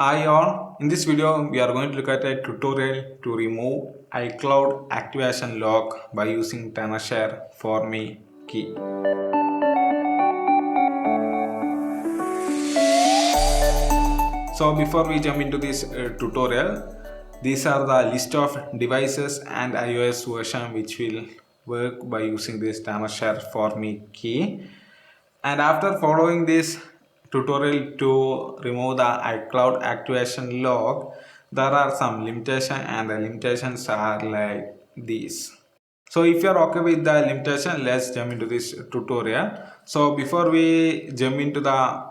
Hi all, in this video we are going to look at a tutorial to remove iCloud activation lock by using Tenorshare 4MeKey. So before we jump into this tutorial, these are the list of devices and iOS version which will work by using this Tenorshare 4MeKey. And after following this tutorial to remove the iCloud activation lock, there are some limitations, and the limitations are like these. So if you are okay with the limitation, let's jump into this tutorial. So before we jump into the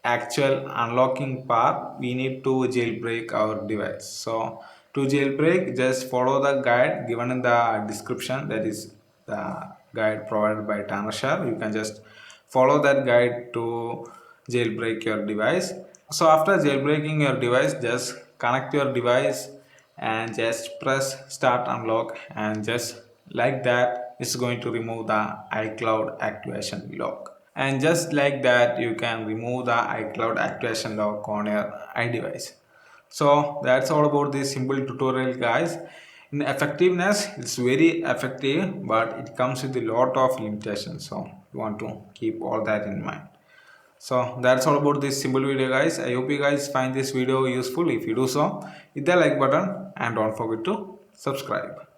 actual unlocking part, we need to jailbreak our device. So to jailbreak, just follow the guide given in the description, that is the guide provided by Tenorshare. You can just follow that guide to jailbreak your device. So after jailbreaking your device, just connect your device and just press start unlock, and just like that it's going to remove the iCloud activation lock. And just like that you can remove the iCloud activation lock on your iDevice. So that's all about this simple tutorial, guys. In effectiveness, it's very effective, but it comes with a lot of limitations, so you want to keep all that in mind. So that's all about this simple video, guys. I hope you guys find this video useful. If you do so, hit the like button and don't forget to subscribe.